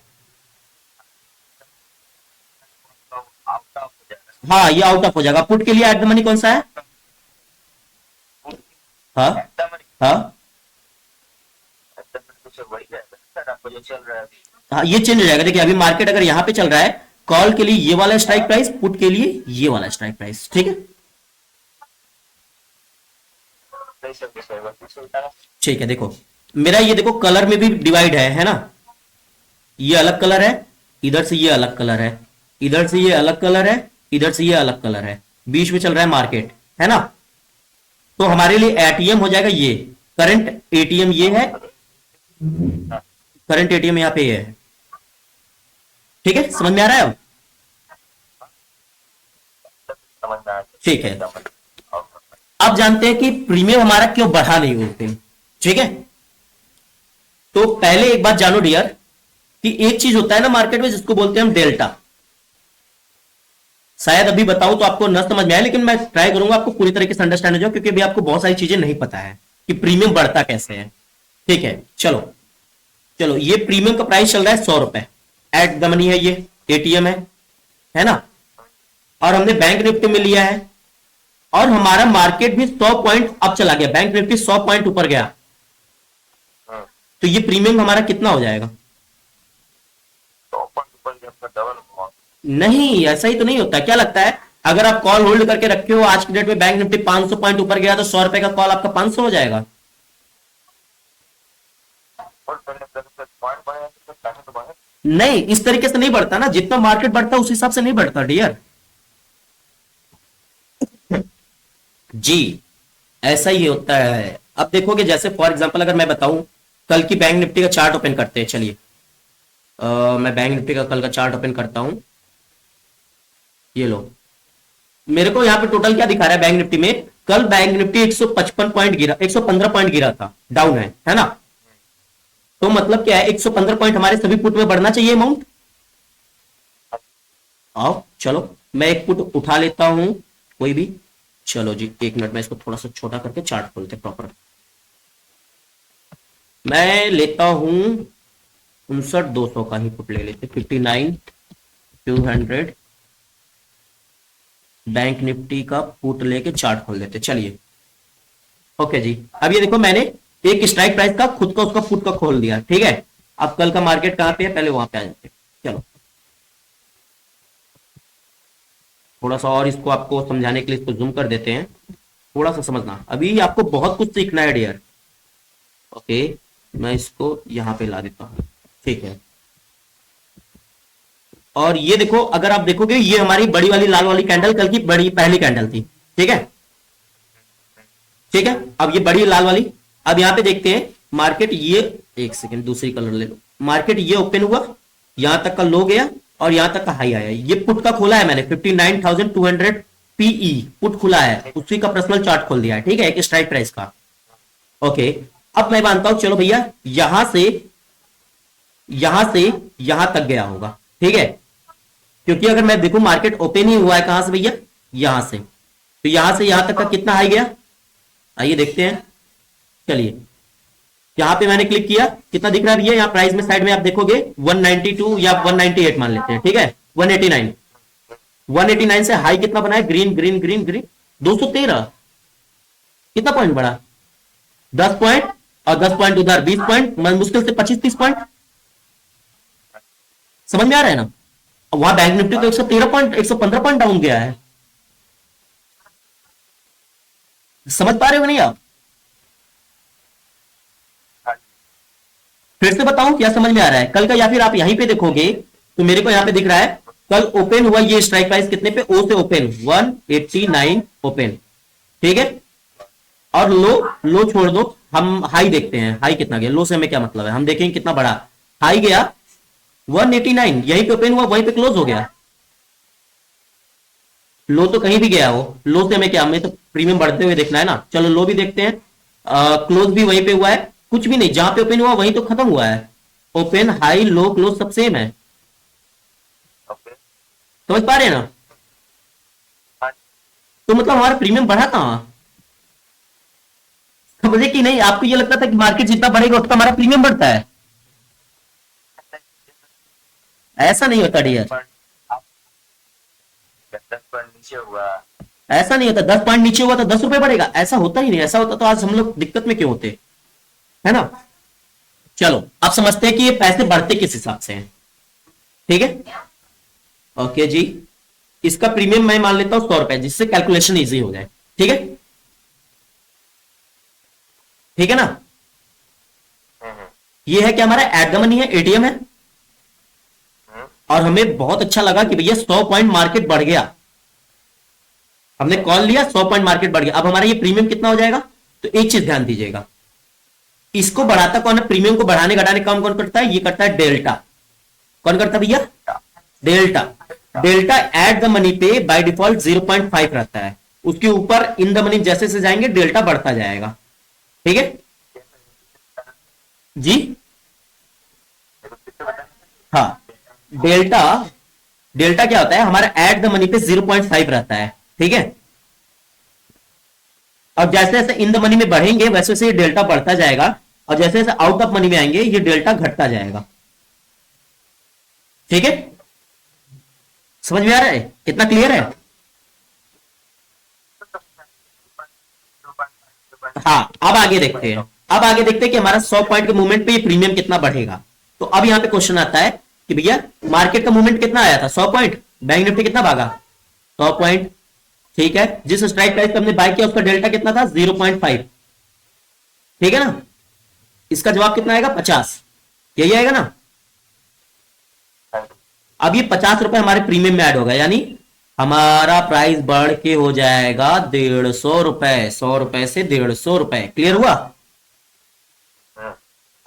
S2: तो आउट ऑफ हो जाएगा।
S1: हाँ ये आउट ऑफ हो जाएगा। पुट के लिए एट द मनी कौन सा है? हाँ
S2: एकदम
S1: हाँ
S2: एकदम कुछ वही है सर, आपको जो चल रहा है अभी।
S1: हाँ, ये चेंज हो जाएगा। देखिए अभी मार्केट अगर यहाँ पे चल रहा है, कॉल के लिए ये वाला स्ट्राइक प्राइस, पुट के लिए ये वाला स्ट्राइक प्राइस, ठीक है।
S2: सही सब कुछ होगा, कुछ होता है।
S1: ठीक है, देखो मेरा ये देखो कलर में भी डिवाइड है ना। ये अलग कलर है, इधर से ये अलग कलर है, इधर से ये अलग कलर है, इधर से ये अलग कलर है, बीच में चल रहा है मार्केट, है ना। तो हमारे लिए एटीएम हो जाएगा ये, करंट एटीएम ये है, करंट एटीएम यहाँ पे ये है। ठीक है, समझ में आ रहा है अब?
S2: समझ में आया।
S1: ठीक है।
S2: समझ। और
S1: अब जानते हैं कि प्रीमियम हमारा क्यों बढ़ा नहीं उस दिन। ठीक है, तो पहले एक बात जानो डियर, कि एक चीज होता है ना मार्केट में जिसको बोलते हैं हम डेल्टा। शायद अभी बताऊं तो आपको न समझ में आए, लेकिन मैं ट्राई करूंगा आपको पूरी तरीके से अंडरस्टैंड हो जाए, क्योंकि अभी आपको बहुत सारी चीजें नहीं पता है कि प्रीमियम बढ़ता कैसे है। ठीक है, चलो चलो, ये प्रीमियम का प्राइस चल रहा है 100 रुपए, एट द मनी है, ये एटीएम है ना। और हमने बैंक निफ्टी में लिया है, और हमारा मार्केट भी 100 पॉइंट अब चला गया, बैंक निफ्टी 100 पॉइंट ऊपर गया, तो ये प्रीमियम हमारा कितना हो जाएगा?
S2: तो ऊपर जब का डबल हुआ।
S1: नहीं, ऐसा ही तो नहीं होता। क्या लगता है, अगर आप कॉल होल्ड करके रखे हो, आज की डेट में बैंक निफ्टी 500 पॉइंट ऊपर गया, तो 100 रुपए का कॉल आपका 500 हो जाएगा?
S2: और पहले पॉइंट बढ़े तो पैसे तो बढ़े।
S1: नहीं, इस तरीके से नहीं बढ़ता ना, जितना मार्केट बढ़ता है उस हिसाब से नहीं बढ़ता डियर जी। ऐसा ही होता है। अब देखोगे, जैसे फॉर एग्जांपल अगर मैं बताऊं, कल की बैंक निफ्टी का चार्ट ओपन करते हैं, चलिए। मैं बैंक निफ्टी का कल का चार्ट ओपन करता हूं, ये लो। मेरे को यहाँ पे टोटल क्या दिखा रहा है बैंक निफ्टी में? कल बैंक निफ्टी 155 पॉइंट गिरा, 115 पॉइंट गिरा था, डाउन है ना। तो मतलब क्या है, 115 पॉइंट हमारे सभी पुट में बढ़ना चाहिए अमाउंट। आओ चलो, मैं एक पुट उठा लेता हूं कोई भी। चलो जी, एक मिनट में इसको थोड़ा सा छोटा करके चार्ट खोलते प्रॉपर। मैं लेता हूं 59,200 का ही पुट ले लेते, 59,200 बैंक निफ्टी का पुट लेके चार्ट खोल लेते, चलिए। ओके जी, अब ये देखो मैंने एक स्ट्राइक प्राइस का खुद का उसका पुट का खोल दिया, ठीक है। अब कल का मार्केट कहां पे है, पहले वहां पे आ जाते हैं। चलो, थोड़ा सा और इसको आपको समझाने के लिए इसको जूम कर देते हैं, थोड़ा सा समझना, अभी आपको बहुत कुछ सीखना है डियर। ओके, मैं इसको यहां पे ला देता हूं, ठीक है। और ये देखो, अगर आप देखोगे, ये हमारी बड़ी वाली लाल वाली कैंडल कल की बड़ी पहली कैंडल थी, ठीक है। ठीक है, अब ये बड़ी लाल वाली, अब यहां पे देखते हैं मार्केट, ये एक सेकेंड दूसरी कलर ले लो। मार्केट ये ओपन हुआ, यहां तक का लो गया और यहां तक का हाई आया। ये पुट का खोला है मैंने, 59,200 पीई पुट खुला है, उसी का पर्सनल चार्ट खोल दिया है, ठीक है, एक स्ट्राइक प्राइस का। ओके, अब मैं मानता हूं, चलो भैया यहां से यहां से यहां तक गया होगा, ठीक है। क्योंकि अगर मैं देखूं मार्केट ओपन ही हुआ है कहां से भैया, यहां से, तो यहां से यहां तक का कितना हाई गया, आइए देखते हैं। चलिए यहां पे मैंने क्लिक किया, कितना दिख रहा है भैया, यहाँ प्राइस में साइड में आप देखोगे 192 या 198 मान लेते हैं, ठीक है, 189, 189 से हाई कितना बना है, ग्रीन ग्रीन ग्रीन ग्रीन, 213, कितना पॉइंट बढ़ा, 10 पॉइंट, और 10 पॉइंट उधर 20 पॉइंट, मुश्किल से 25-30 पॉइंट, समझ में आ रहा है ना। वहां बैंक निफ्टी तो 113 पॉइंट 115 पॉइंट डाउन गया है, समझ पा रहे हो नहीं आप। फिर से बताऊं क्या समझ में आ रहा है कल का, या फिर आप यहीं पे देखोगे तो मेरे को यहां पे दिख रहा है कल ओपन हुआ ये स्ट्राइक प्राइस कितने पे, ओ से ओपन 189 ओपन, ठीक है। और लो, लो छोड़ दो, हम हाई देखते हैं, हाई कितना गया, लो से हमें क्या मतलब है, हम देखेंगे कितना बड़ा हाई गया 189, यहीं पे ओपन हुआ वहीं पे क्लोज हो गया, लो तो कहीं भी गया हो, लो से हमें क्या, हमें तो प्रीमियम बढ़ते हुए देखना है ना। चलो लो भी देखते हैं, क्लोज भी वहीं पे हुआ है, कुछ भी नहीं, जहां पे ओपन हुआ वहीं तो खत्म हुआ है, ओपन हाई लो क्लोज सब सेम है,
S2: ओके।
S1: समझ पा रहे हैं ना।
S2: हाँ।
S1: तो मतलब हमारा प्रीमियम बढ़ा कहां, समझे कि नहीं। आपको ये लगता था कि मार्केट जितना बढ़ेगा उतना हमारा प्रीमियम बढ़ता है, ऐसा नहीं होता डियर,
S2: पर आप 10 पॉइंट नीचे हुआ।
S1: ऐसा नहीं होता, 10 पॉइंट नीचे हुआ तो 10 रुपए बढ़ेगा, ऐसा होता ही नहीं, ऐसा होता तो आज हम लोग दिक्कत में क्यों होते, है ना। चलो आप समझते हैं कि ये पैसे बढ़ते किस हिसाब से हैं, ठीक है। ओके जी, इसका प्रीमियम मैं मान लेता हूं 100 रुपए, जिससे कैलकुलेशन इजी हो जाए, ठीक है, ठीक है ना। ये है कि हमारा एट द मनी है, एटीएम है, और हमें बहुत अच्छा लगा कि भैया 100 पॉइंट मार्केट बढ़ गया, हमने कॉल लिया 100 पॉइंट मार्केट बढ़ गया। अब हमारा ये प्रीमियम कितना हो जाएगा, तो एक चीज ध्यान दीजिएगा, इसको बढ़ाता कौन है, प्रीमियम को बढ़ाने घटाने काम कौन करता है, ये करता है डेल्टा, कौन करता है भैया, delta. Delta at the money पे बाय डिफॉल्ट 0.5 रहता है, उसके ऊपर इन द मनी जैसे से जाएंगे डेल्टा बढ़ता जाएगा, ठीक है जी। हाँ, डेल्टा, डेल्टा क्या होता है हमारा एट द मनी पे 0.5 रहता है, ठीक है। और जैसे जैसे इन द मनी में बढ़ेंगे वैसे वैसे ये डेल्टा बढ़ता जाएगा, और जैसे जैसे आउट ऑफ मनी में आएंगे ये डेल्टा घटता जाएगा, ठीक है। समझ में आ रहा है, कितना क्लियर है। हाँ, अब आगे देखते हैं, अब आगे देखते हैं कि हमारा 100 पॉइंट के मूवमेंट पे ये प्रीमियम कितना बढ़ेगा। तो अब यहां पे क्वेश्चन आता है कि भैया मार्केट का मूवमेंट कितना आया था, 100 पॉइंट, बैंक निफ्टी कितना भागा, 100 पॉइंट, ठीक है। जिस स्ट्राइक प्राइस पे हमने बाय किया उसका डेल्टा कितना था, 0.5, ठीक है ना। इसका जवाब कितना आएगा, 50, यही आएगा ना। अब ये 50 रुपए हमारे प्रीमियम में ऐड होगा, यानी हमारा प्राइस बढ़ के हो जाएगा 150 रुपए, 100 रुपए से 150 रुपए, क्लियर हुआ।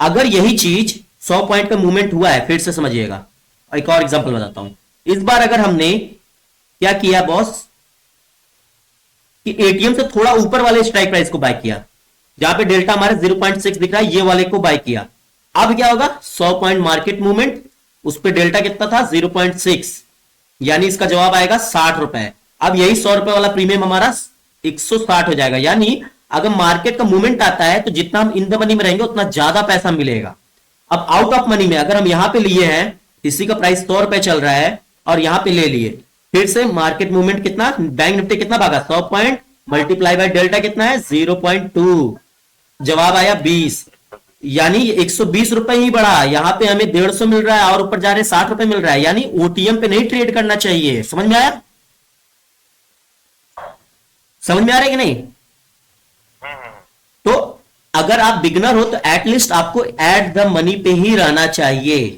S1: अगर यही चीज 100 पॉइंट का मूवमेंट हुआ है, फिर से समझिएगा, एक और एग्जांपल बताता हूं। इस बार अगर हमने क्या किया बॉस, कि एटीएम से थोड़ा ऊपर वाले स्ट्राइक प्राइस को बाय किया, जहां पे डेल्टा हमारे 0.6 दिख रहा है, ये वाले को बाय किया। अब क्या होगा, 100 पॉइंट मार्केट मूवमेंट, उस पे डेल्टा कितना था 0.6, यानी इसका जवाब आएगा 60 रुपए। अब यही 100 रुपए वाला प्रीमियम हमारा 160 हो जाएगा, यानी अगर मार्केट का मूवमेंट आता है तो जितना हम इन द मनी में रहेंगे उतना ज्यादा पैसा मिलेगा। अब आउट ऑफ मनी में अगर हम यहां पे लिए हैं, इसी का प्राइस 100 रुपए चल रहा है और यहां पे ले लिए, फिर से मार्केट मूवमेंट कितना, बैंक निफ्टी कितना भागा, 100 पॉइंट मल्टीप्लाई बाय डेल्टा कितना है 0.2, जवाब आया 20, यानी 120 रुपए ही बढ़ा। यहां पे हमें 150 मिल रहा है और ऊपर जा रहे 60 रुपए मिल रहा है, यानी ओटीएम पे नहीं ट्रेड करना चाहिए। समझ में आया, समझ में आ रहा है कि नहीं। तो अगर आप बिगनर हो तो एटलीस्ट आपको एट द मनी पे ही रहना चाहिए,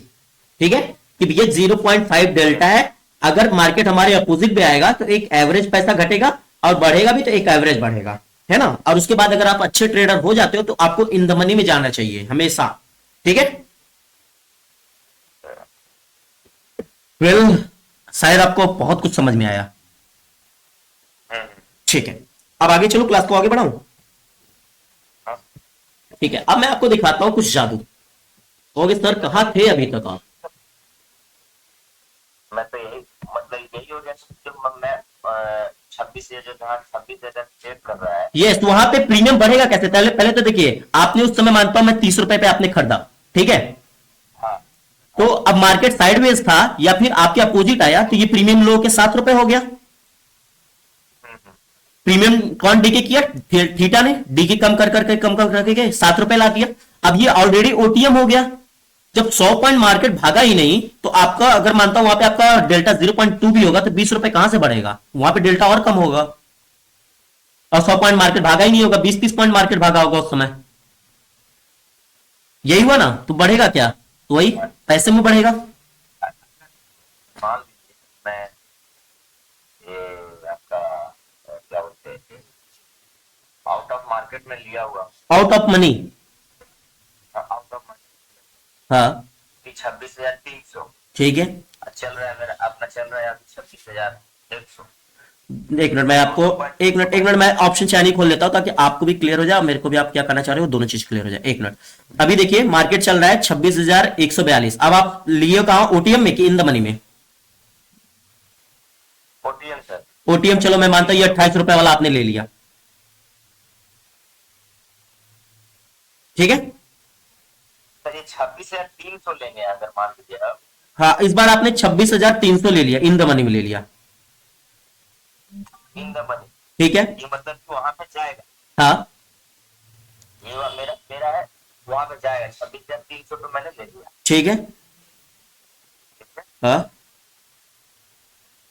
S1: ठीक है, कि भैया 0.5 डेल्टा है, अगर मार्केट हमारे अपोजिट पे आएगा तो एक एवरेज पैसा घटेगा और बढ़ेगा भी तो एक एवरेज बढ़ेगा, है ना। और उसके बाद अगर आप अच्छे ट्रेडर हो जाते हो तो आपको इन द मनी में जाना चाहिए हमेशा, ठीक है। वेल, शायद आपको बहुत कुछ समझ में आया, ठीक है। अब आगे चलो, क्लास को आगे बढ़ाऊं, ठीक है। अब मैं आपको दिखाता हूं कुछ जादू, कहोगे सर कहाँ थे अभी तक आप?
S2: मैं तो यही मतलब यही हो गया जो मैं 26 जो था 26,000 चेक कर रहा है।
S1: यस, वहां पे प्रीमियम बढ़ेगा कैसे? पहले पहले तो देखिए, आपने उस समय मानता हूं मैं 30 रुपए पे आपने खरीदा, ठीक है?
S2: हाँ
S1: तो
S2: हाँ।
S1: अब मार्केट साइडवेज था या फिर आपके अपोजिट आया तो ये प्रीमियम लो के 7 रुपए हो गया।
S2: हम्म।
S1: प्रीमियम कौन डीके किया? थीटा ने डीके कम कर करके कम कर करके 7 रुपए ला दिया। अब ये ऑलरेडी ओटीएम हो गया। जब 100 पॉइंट मार्केट भागा ही नहीं तो आपका, अगर मानता हूं वहां पे आपका डेल्टा 0.2 भी होगा तो 20 रुपए कहां से बढ़ेगा? वहां पे डेल्टा और कम होगा। और 100 पॉइंट मार्केट भागा ही नहीं होगा, 20-30 पॉइंट मार्केट भागा होगा उस समय। यही हुआ ना, तो बढ़ेगा क्या? तो वही पैसे में बढ़ेगा।
S2: मान लीजिए मैं ये आपका क्या बोलते हैं आउट ऑफ मार्केट में लिया हुआ,
S1: out of money.
S2: Out of
S1: हाँ,
S2: मार्केट 26,300
S1: ठीक है।
S2: चल रहा है मेरा, अपना चल रहा है 26,100।
S1: एक मिनट, मैं आपको एक मिनट मैं ऑप्शन चाइनी खोल लेता हूं ताकि आपको भी क्लियर हो जाए और मेरे को भी आप क्या करना चाह रहे हो दोनों चीज क्लियर हो जाए। एक मिनट। अभी देखिए मार्केट चल रहा है 26,142। अब आप लिए कहा ओटीएम में कि इन द मनी में?
S2: OTM sir.
S1: ओटीएम, चलो मैं मानता हूं ये 28 रुपए वाला आपने ले लिया, ठीक है?
S2: सर ये 26,300 लेंगे अगर मान लीजिए अब
S1: हाँ, इस बार आपने 26,300 ले लिया, इन द मनी में ले लिया,
S2: इन द मनी।
S1: ठीक है?
S2: ये मतलब कि वहां पे जाएगा,
S1: हाँ,
S2: ये मेरा मेरा है, वहां पे जाएगा 26,300 तो मैंने ले लिया,
S1: ठीक है।
S2: ठीक है?
S1: हाँ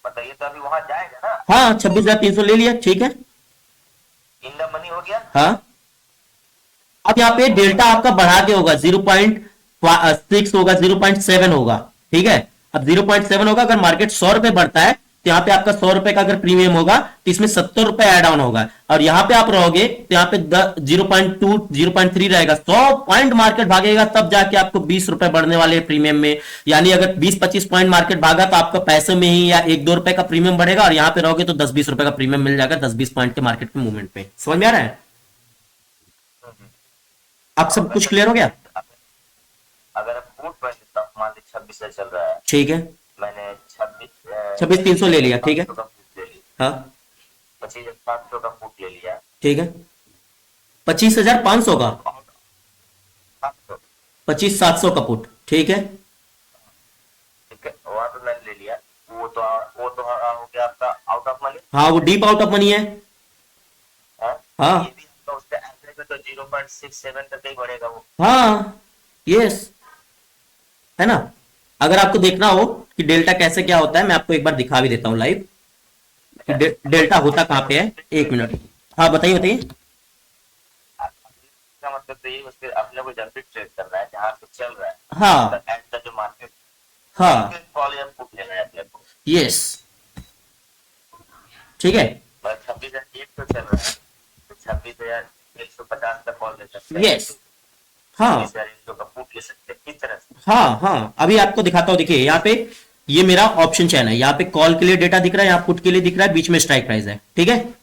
S2: मतलब ये तो अभी वहां जाएगा ना,
S1: हाँ, 26,300 ले लिया, ठीक है।
S2: इन द मनी हो गया।
S1: हाँ, अब यहाँ पे डेल्टा आपका बढ़ा के होगा 0.6 होगा, 0.7 होगा, ठीक है? अब 0.7 होगा, अगर मार्केट 100 रुपए बढ़ता है तो यहाँ पे आपका 100 रुपए का अगर प्रीमियम होगा तो इसमें 70 रुपए एड ऑन होगा, और यहाँ पे आप रहोगे तो यहाँ पे 0.2 0.3 रहेगा। 100 पॉइंट मार्केट भागेगा तब जाके आपको 20 रुपए बढ़ने वाले प्रीमियम में। यानी अगर 20-25 पॉइंट मार्केट भागा तो आपका पैसे में ही या 1-2 रुपए का प्रीमियम बढ़ेगा, और यहाँ पे रहोगे तो 10-20 रुपए का प्रीमियम मिल जाएगा 10-20 पॉइंट के मार्केट के मूवमेंट पे। समझ में आ रहा है? अब सब कुछ क्लियर हो गया?
S2: अगर अब फूड पर लेता हूँ, मान लीजिए 26 से चल रहा है,
S1: ठीक है,
S2: मैंने
S1: 26,300 ले लिया, ठीक है।
S2: का फूड ले लिया,
S1: हाँ,
S2: 25,700 का फूड ले लिया,
S1: ठीक है। 25,500 का,
S2: 700,
S1: 25,700 का पुट, ठीक है।
S2: ठीक है, वहां पे मैंने ले लिया। वो तो हो गया आपका आउट ऑफ मनी।
S1: हाँ, वो डीप आउट ऑफ मनी है। हाँ
S2: ये भी आपका उसका एवरेज में तो 0.67 तक ही बढ़ेगा वो।
S1: हाँ, यस, है ना? अगर आपको देखना हो कि डेल्टा कैसे क्या होता है, मैं आपको एक बार दिखा भी देता हूँ लाइव कि डेल्टा होता कहाँ पे है। एक मिनट। हाँ, बताइए बताइए।
S2: इसका मतलब तो ये उसके अपने को जब भी ट्रेड करना है जहाँ पे चल रहा है,
S1: हाँ
S2: एट द जो मार्केट
S1: हाँ,
S2: कॉल या पुट लेना है अपने को।
S1: यस, ठीक है,
S2: बस 26,100 चल रहा है तो 26,150 का कॉल ले सकते हैं,
S1: यस, हाँ
S2: 26,100 का पुट ले सकते हैं, इस तरह से।
S1: हाँ हाँ। अभी आपको दिखाता हूँ, देखिए यहाँ पे ये मेरा ऑप्शन चैन है, यहाँ पे कॉल के लिए डेटा दिख रहा है, यहाँ पुट के लिए दिख रहा है, बीच में स्ट्राइक प्राइस है, ठीक है?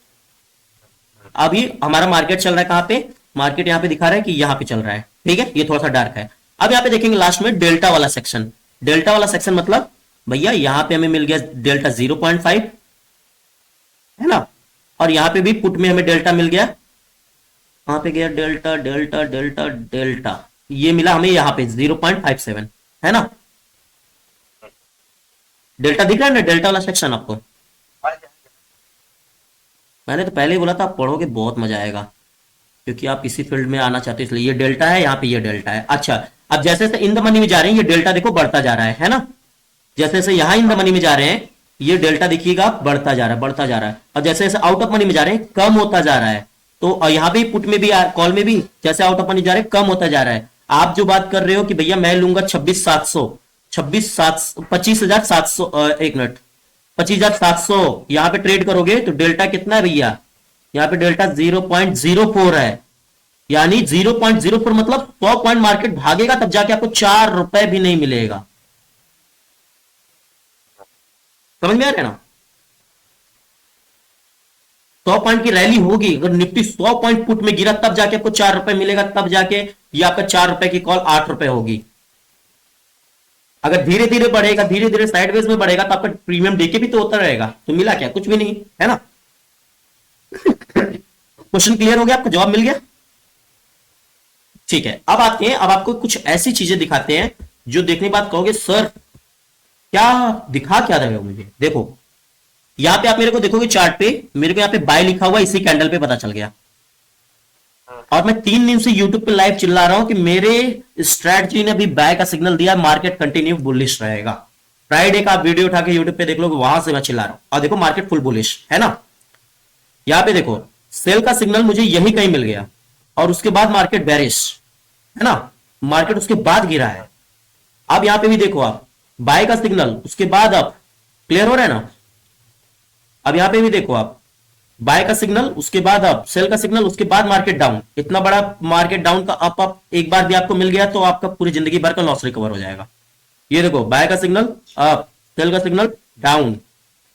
S1: अभी हमारा मार्केट चल रहा है कहाँ पे? मार्केट यहाँ पे दिखा रहा है कि यहाँ पे चल रहा है, ठीक है? ये थोड़ा सा डार्क है। अब यहाँ पे देखेंगे लास्ट में डेल्टा वाला सेक्शन। डेल्टा वाला सेक्शन मतलब भैया यहाँ पे हमें मिल गया डेल्टा 0.5, है ना? और यहाँ पे भी पुट में हमें डेल्टा मिल गया, कहाँ पे गया डेल्टा डेल्टा डेल्टा डेल्टा, ये मिला हमें यहाँ पे 0.57, है ना? डेल्टा दिख रहा है ना, डेल्टा वाला सेक्शन आपको? मैंने तो पहले ही बोला था आप पढ़ोगे बहुत मजा आएगा, क्योंकि आप इसी फील्ड में आना चाहते हो, इसलिए ये डेल्टा है, यहाँ पे ये डेल्टा है। अच्छा, अब जैसे जैसे इन द मनी में जा रहे हैं ये डेल्टा देखो बढ़ता जा रहा है ना? जैसे जैसे यहाँ इन द मनी में जा रहे हैं ये डेल्टा देखिएगा बढ़ता जा रहा है, बढ़ता जा रहा है, और जैसे जैसे आउट ऑफ मनी में जा रहे हैं कम होता जा रहा है। तो यहाँ पे पुट में भी कॉल में भी जैसे आउट ऑफ मनी जा रहे हैं कम होता जा रहा है। आप जो बात कर रहे हो कि भैया मैं लूंगा 26,700, 25,700, एक मिनट, 25,700 यहाँ पे ट्रेड करोगे तो डेल्टा कितना है भैया? यहाँ पे डेल्टा 0.04 है, यानी 0.04 मतलब 100 पॉइंट मार्केट भागेगा तब जाके आपको 4 रुपए भी नहीं मिलेगा। समझ में आ रहा है ना? 100 पॉइंट की रैली होगी, अगर निफ्टी 100 पॉइंट पुट में गिरा तब जाके आपको 4 रुपए मिलेगा, तब जाके ये आपका 4 रुपए की कॉल 8 रुपए होगी। अगर धीरे धीरे बढ़ेगा, धीरे धीरे साइडवेज में बढ़ेगा, तो आपका प्रीमियम डीके भी तो होता रहेगा। तो मिला क्या? कुछ भी नहीं, है ना। क्वेश्चन क्लियर हो गया? आपको जवाब मिल गया? ठीक है, अब आते हैं, अब आपको कुछ ऐसी चीजें दिखाते हैं जो देखने के बाद कहोगे सर क्या दिखा क्या रहे हो मुझे। देखो यहां पे आप मेरे को देखोगे चार्ट पे, मेरे को यहां पे बाय लिखा हुआ इसी कैंडल पे पता चल गया। और मैं 3 दिन से यूट्यूब पे लाइव चिल्ला रहा हूं कि मेरे स्ट्रेटजी ने अभी बाय का सिग्नल दिया, मार्केट कंटिन्यू बुलिश रहेगा। फ्राइडे का आप वीडियो उठा के यूट्यूब पे देख लो, वहां से मैं चिल्ला रहा हूं, और देखो मार्केट फुल बुलिश है ना। यहां पे देखो सेल का सिग्नल मुझे यही कहीं मिल गया, और उसके बाद मार्केट बेरिश है ना, मार्केट उसके बाद गिरा है। अब यहां पे भी देखो आप बाय का सिग्नल, उसके बाद आप क्लियर हो रहा है ना। अब यहां पे भी देखो आप बाय का सिग्नल, उसके बाद आप सेल का सिग्नल, उसके बाद मार्केट डाउन। इतना बड़ा मार्केट डाउन का अप एक बार भी आपको मिल गया तो आपका पूरी जिंदगी भर का लॉस रिकवर हो जाएगा। ये देखो बाय का सिग्नल अप, सेल का सिग्नल डाउन,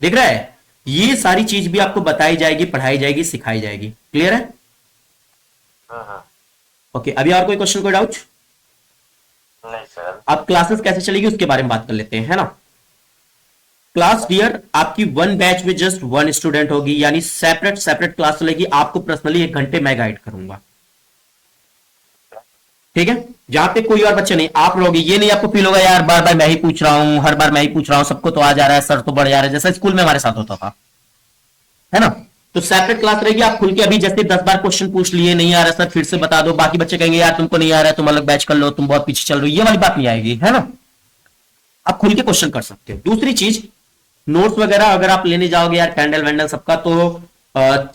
S1: दिख रहा है। ये सारी चीज भी आपको बताई जाएगी, पढ़ाई जाएगी, सिखाई जाएगी। क्लियर है? ओके, अभी और कोई क्वेश्चन, कोई डाउट?
S2: नहीं सर।
S1: अब क्लासेस कैसे चलेगी उसके बारे में बात कर लेते हैं, है ना। क्लास डियर आपकी वन बैच में जस्ट वन स्टूडेंट होगी, यानी सेपरेट सेपरेट क्लास चलेगी। आपको पर्सनली 1 घंटे मैं गाइड करूंगा, ठीक है। जहां पे कोई और बच्चे नहीं, आप रहोगे। ये नहीं आपको फील होगा यार बार बार मैं ही पूछ रहा हूं, हर बार मैं ही पूछ रहा हूं, सबको तो आ जा रहा है, सर तो बढ़ जा रहा है, जैसा स्कूल में हमारे साथ होता था, है ना। तो सेपरेट क्लास रहेगी। आप खुल के अभी जैसे 10 बार क्वेश्चन पूछ लिए, नहीं आ रहा सर फिर से बता दो, बाकी बच्चे कहेंगे यार तुमको नहीं आ रहा है, तुम अलग बैच कर लो, तुम बहुत पीछे चल रहे हो, ये वाली बात नहीं आएगी, है ना। आप खुल के क्वेश्चन कर सकते हो। दूसरी चीज, नोट्स वगैरह अगर आप लेने जाओगे यार कैंडल वैंडल सबका, तो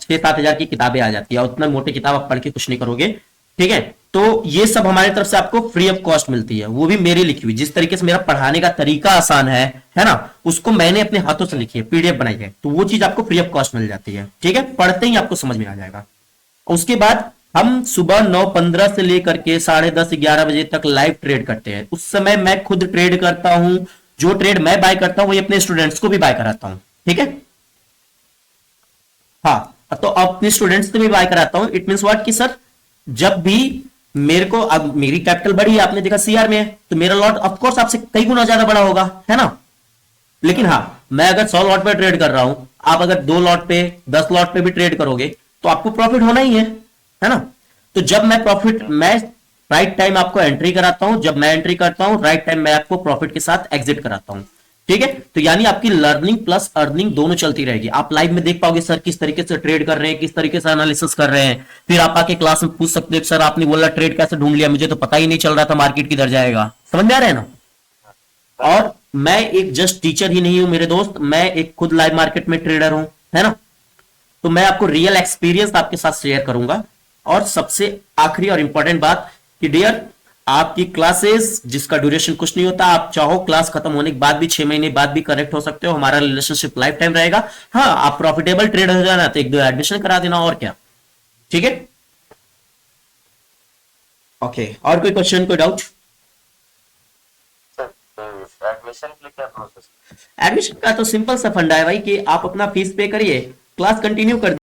S1: 6-7 हजार की किताबें आ जाती है, और उतना मोटे किताब आप पढ़ के कुछ नहीं करोगे, ठीक है। तो ये सब हमारी तरफ से आपको फ्री ऑफ कॉस्ट मिलती है, वो भी मेरी लिखी हुई। जिस तरीके से मेरा पढ़ाने का तरीका आसान है ना, उसको मैंने अपने हाथों से लिखी है, पीडीएफ बनाई है, तो वो चीज आपको फ्री ऑफ कॉस्ट मिल जाती है, ठीक है। पढ़ते ही आपको समझ में आ जाएगा। उसके बाद हम सुबह 9:15 से लेकर के 10:30-11 बजे तक लाइव ट्रेड करते हैं। उस समय मैं खुद ट्रेड करता हूं, जो ट्रेड मैं बाय करता हूं वही अपने स्टूडेंट्स को भी बाय कराता हूं, ठीक है। हाँ, तो अपने स्टूडेंट्स से भी बाय कराता हूं। इट मींस व्हाट कि सर जब भी मेरे को, अब मेरी कैपिटल बड़ी है, आपने देखा सीआर में है, तो मेरा लॉट ऑफ कोर्स आपसे कई गुना ज्यादा बड़ा होगा, है ना। लेकिन हाँ, मैं अगर 100 लॉट पे ट्रेड कर रहा हूं, आप अगर 2 लॉट पे 10 लॉट पे भी ट्रेड करोगे तो आपको प्रॉफिट होना ही है ना। तो जब मैं राइट टाइम आपको एंट्री कराता हूं, जब मैं एंट्री करता हूं राइट टाइम मैं आपको प्रॉफिट के साथ एग्जिट कराता हूं, ठीक है। तो यानी आपकी लर्निंग प्लस अर्निंग दोनों चलती रहेगी। आप लाइव में देख पाओगे सर किस तरीके से ट्रेड कर रहे हैं, किस तरीके से एनालिसिस कर रहे हैं। फिर आप आके क्लास में पूछ सकते हो सर आपने बोला ट्रेड कैसे ढूंढ लिया, मुझे तो पता ही नहीं चल रहा था मार्केट किधर जाएगा। समझ में आ रहा है ना। और मैं एक जस्ट टीचर ही नहीं हूं मेरे दोस्त, मैं एक खुद लाइव मार्केट में ट्रेडर हूं, है ना। तो मैं आपको रियल एक्सपीरियंस आपके साथ शेयर करूंगा। और सबसे आखिरी और इंपॉर्टेंट बात कि डियर, आपकी क्लासेस जिसका ड्यूरेशन कुछ नहीं होता, आप चाहो क्लास खत्म होने के बाद भी 6 महीने बाद भी कनेक्ट हो सकते हो, हमारा रिलेशनशिप लाइफ टाइम रहेगा। हाँ, आप प्रॉफिटेबल ट्रेडर हो जाना तो 1-2 एडमिशन करा देना, और क्या, ठीक है। ओके, और कोई क्वेश्चन, कोई डाउट?
S2: एडमिशन के लिए क्या प्रोसेस?
S1: एडमिशन का तो सिंपल सा फंडा है भाई कि आप अपना फीस पे करिए, क्लास कंटिन्यू कर